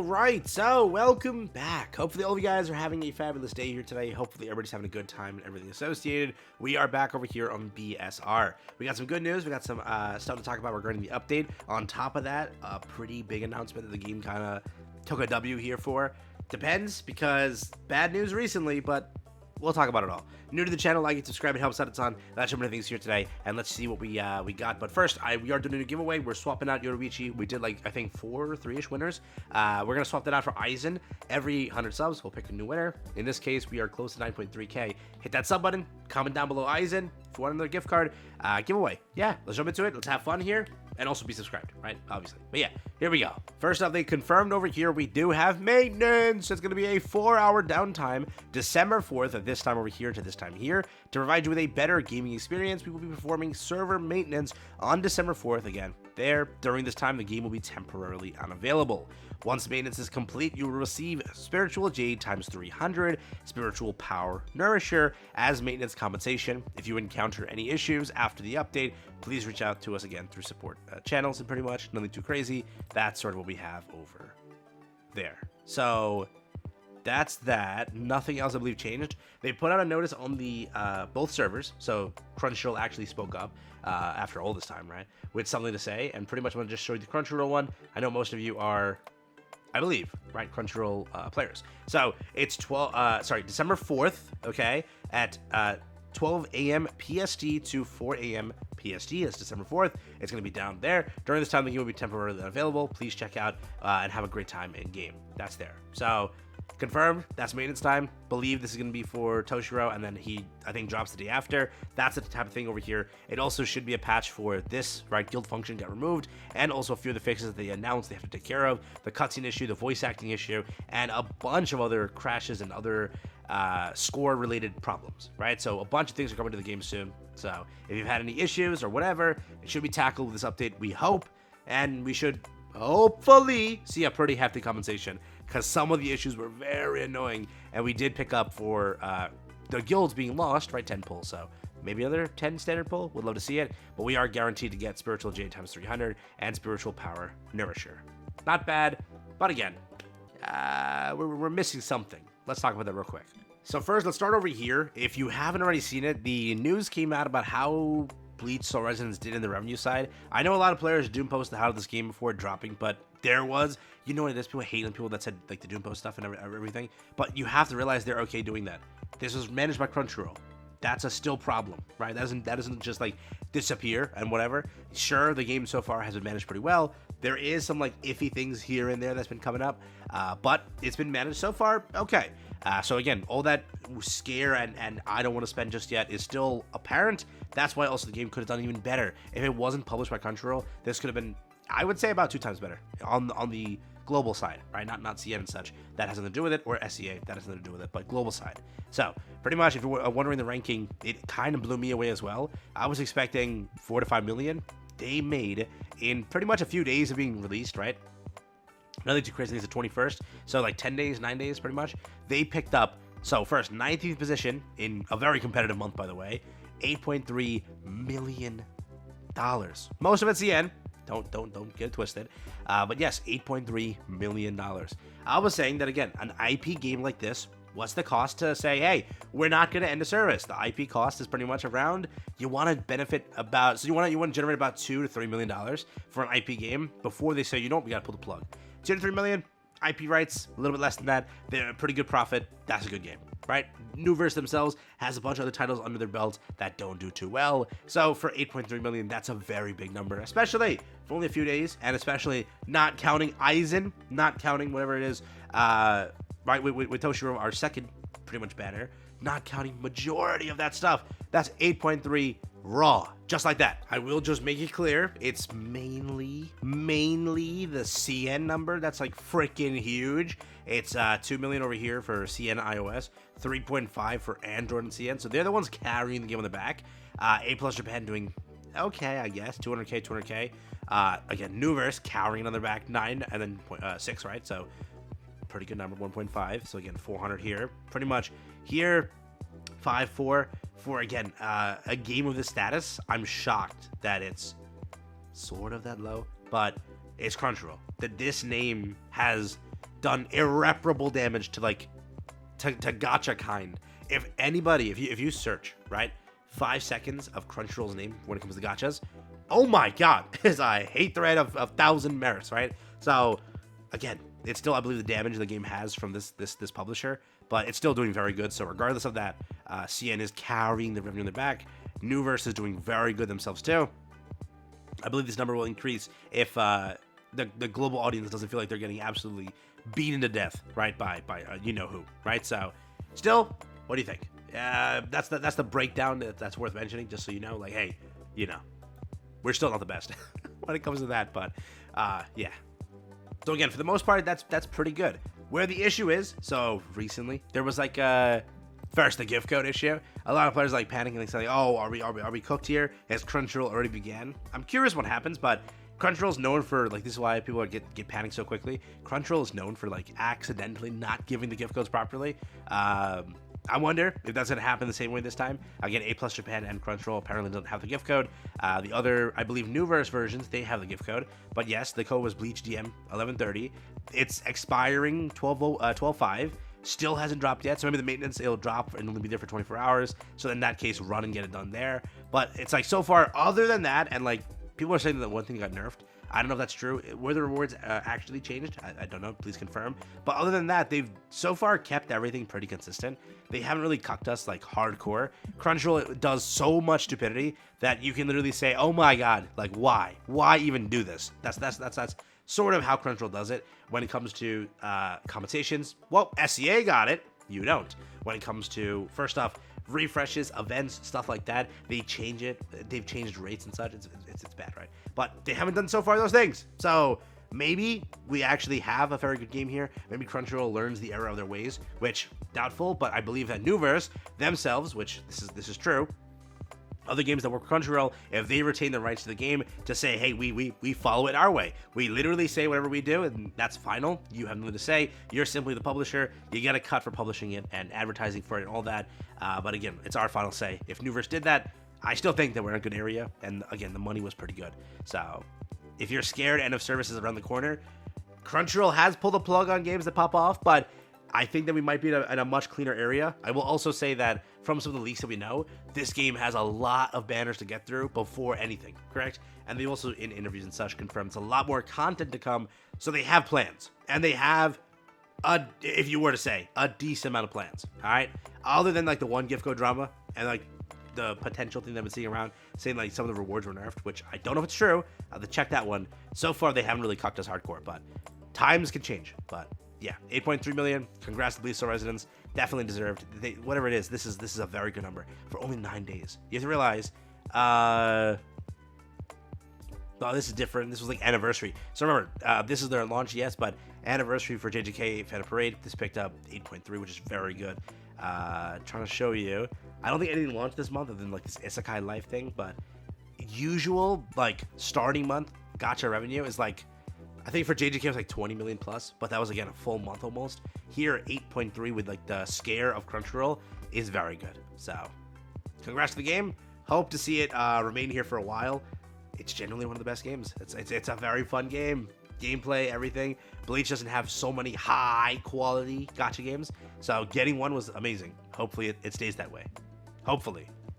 Alright, so welcome back. Hopefully all of you guys are having a fabulous day here today. Hopefully everybody's having a good time and everything associated. We are back over here on BSR. We got some good news. We got some stuff to talk about regarding the update. On top of that, a pretty big announcement that the game kind of took a W here for. Depends, because bad news recently, but we'll talk about it all. New to the channel, like and subscribe, it helps out a ton. That's some of the things here today, and let's see what we got. But first, we are doing a new giveaway. We're swapping out Yoruichi. We did like I think 4 or 3-ish winners. We're gonna swap that out for Aizen. Every 100 subs, we'll pick a new winner. In this case, we are close to 9.3k. Hit that sub button. Comment down below Aizen if you want another gift card giveaway. Yeah, let's jump into it. Let's have fun here. And also be subscribed, right? Obviously. But yeah, here we go. First up, they confirmed over here we do have maintenance. It's going to be a 4-hour downtime, December 4th, at this time over here to this time here. To provide you with a better gaming experience, we will be performing server maintenance on December 4th again. During this time, the game will be temporarily unavailable. Once maintenance is complete, you will receive Spiritual Jade times 300, Spiritual Power Nourisher as maintenance compensation. If you encounter any issues after the update, please reach out to us again through support channels, and pretty much nothing too crazy. That's sort of what we have over there. So that's that. Nothing else I believe changed. They put out a notice on the both servers, so Crunchyroll actually spoke up after all this time, right, with something to say. And pretty much I'm gonna just show you the Crunchyroll one. I know most of you are, I believe, right, Crunchyroll players. So it's December 4th, okay, at 12 a.m. PST to 4 a.m. PST. That's December 4th. It's going to be down there. During this time, the game will be temporarily unavailable. Please check out and have a great time in game. That's there. So confirmed. That's maintenance time. Believe this is going to be for Toshiro, and then he, I think, drops the day after. That's the type of thing over here. It also should be a patch for this, right? Guild function got removed, and also a few of the fixes that they announced they have to take care of. The cutscene issue, the voice acting issue, and a bunch of other crashes and other score-related problems, right? So a bunch of things are coming to the game soon. So if you've had any issues or whatever, it should be tackled with this update, we hope, and we should hopefully see a pretty hefty compensation, because some of the issues were very annoying, and we did pick up for the guilds being lost, right? 10 pull, so maybe another 10 standard pull. Would love to see it, but we are guaranteed to get Spiritual Jade times 300 and Spiritual Power Nourisher. Not bad, but again, we're missing something. Let's talk about that real quick. So first, let's start over here. If you haven't already seen it, the news came out about how Bleach Soul Resonance did in the revenue side. I know a lot of players Doom posted how this game before dropping, but there was, you know what it is, people hate people that said like the Doom post stuff and everything, but you have to realize they're okay doing that. This was managed by Crunchyroll. That's a still problem, right? That doesn't just like disappear and whatever. Sure, the game so far has been managed pretty well. There is some like iffy things here and there that's been coming up, but it's been managed so far okay. So again, all that scare and I don't want to spend just yet is still apparent. That's why also the game could have done even better. If it wasn't published by Crunchyroll, this could have been, I would say, about 2 times better on the global side, right? Not CN and such. That has nothing to do with it, or SEA. That has nothing to do with it, but global side. So pretty much, if you're wondering the ranking, it kind of blew me away as well. I was expecting 4 to 5 million. They made in pretty much a few days of being released, right? Nothing too crazy. It's the 21st, so like 10 days, 9 days, pretty much. They picked up, so first 19th position in a very competitive month, by the way, $8.3 million. Most of it's CN. Don't get it twisted. But yes, $8.3 million. I was saying that again, an IP game like this, what's the cost to say, hey, we're not going to end the service? The IP cost is pretty much around, you want to benefit about, so you want to generate about $2 to $3 million for an IP game before they say, you know, we got to pull the plug. 2 to 3 million, IP rights, a little bit less than that. They're a pretty good profit. That's a good game, right? Nuverse themselves has a bunch of other titles under their belt that don't do too well. So for 8.3 million, that's a very big number, especially for only a few days, and especially not counting Aizen, not counting whatever it is, right, with Toshiro, our second pretty much banner, not counting majority of that stuff. That's 8.3 raw, just like that. I will just make it clear, it's mainly the CN number that's like freaking huge. It's 2 million over here for CN iOS, 3.5 for Android and CN, so they're the ones carrying the game on the back. A plus Japan doing okay, I guess, 200k. Again, Nuverse carrying on their back 9 and then 6, right? So pretty good number, 1.5. So again, 400 here, pretty much here. 5.4 for again a game of this status. I'm shocked that it's sort of that low, but it's Crunchyroll. That this name has done irreparable damage to like to gacha kind. If anybody, if you search, right, 5 seconds of Crunchyroll's name when it comes to gachas, oh my god, is a hate thread of 1,000 merits, right? So again, it's still, I believe, the damage the game has from this publisher, but it's still doing very good. So regardless of that, CN is carrying the revenue in the back. Nuverse is doing very good themselves too. I believe this number will increase if the global audience doesn't feel like they're getting absolutely beaten to death, right, by you know who, right? So still, what do you think? That's the breakdown that's worth mentioning, just so you know, like, hey, you know, we're still not the best when it comes to that, but yeah. So again, for the most part, that's pretty good. Where the issue is, so recently there was like first the gift code issue. A lot of players like panicking, like saying, "Oh, are we cooked here? Has Crunchyroll already began?" I'm curious what happens, but Crunchyroll's known for, like, this is why people get panicked so quickly. Crunchyroll is known for like accidentally not giving the gift codes properly. I wonder if that's going to happen the same way this time. Again, A+ Japan and Crunchyroll apparently don't have the gift code. The other, I believe, Nuverse versions, they have the gift code. But yes, the code was Bleach DM 1130. It's expiring 12/5. Still hasn't dropped yet, so maybe the maintenance, it'll drop and only be there for 24 hours. So in that case, run and get it done there. But it's like, so far, other than that, and like, people are saying that one thing got nerfed. I don't know if that's true. Were the rewards actually changed? I don't know. Please confirm. But other than that, they've so far kept everything pretty consistent. They haven't really cucked us like hardcore. Crunchyroll does so much stupidity that you can literally say, "Oh my god, like why? Why even do this?" That's sort of how Crunchyroll does it when it comes to compensations. Well, SEA got it. You don't. When it comes to, first off, refreshes, events, stuff like that, they change it. They've changed rates and such. It's bad, right? But they haven't done so far those things. So maybe we actually have a very good game here. Maybe Crunchyroll learns the error of their ways, which doubtful. But I believe that Nuverse themselves, which this is true, other games that work with Crunchyroll, if they retain the rights to the game to say, hey, we follow it our way. We literally say whatever we do, and that's final. You have nothing to say. You're simply the publisher. You get a cut for publishing it and advertising for it and all that. But again, it's our final say. If Nuverse did that, I still think that we're in a good area. And again, the money was pretty good. So if you're scared end of service is around the corner, Crunchyroll has pulled the plug on games that pop off, but I think that we might be in a much cleaner area. I will also say that from some of the leaks that we know, this game has a lot of banners to get through before anything, correct? And they also, in interviews and such, confirmed it's a lot more content to come, so they have plans. And they have, if you were to say, a decent amount of plans, all right? Other than, like, the one gift code drama and, like, the potential thing that I've been seeing around, saying, like, some of the rewards were nerfed, which I don't know if it's true. I'll have to check that one. So far, they haven't really cucked us hardcore, but times can change, but yeah, 8.3 million. Congrats to Bleach Soul Resonance. Definitely deserved. Whatever it is, this is a very good number for only 9 days. You have to realize, oh, this is different. This was like anniversary. So remember, this is their launch, yes, but anniversary for JJK Fan Parade. This picked up 8.3, which is very good. Trying to show you. I don't think anything launched this month other than like this Isekai Life thing, but usual like starting month gacha revenue is like, I think for JJK it was like 20 million plus, but that was again a full month almost. Here, 8.3 with like the scare of Crunchyroll is very good. So, congrats to the game. Hope to see it remain here for a while. It's genuinely one of the best games. It's a very fun game. Gameplay, everything. Bleach doesn't have so many high quality gacha games, so getting one was amazing. Hopefully it stays that way. Hopefully.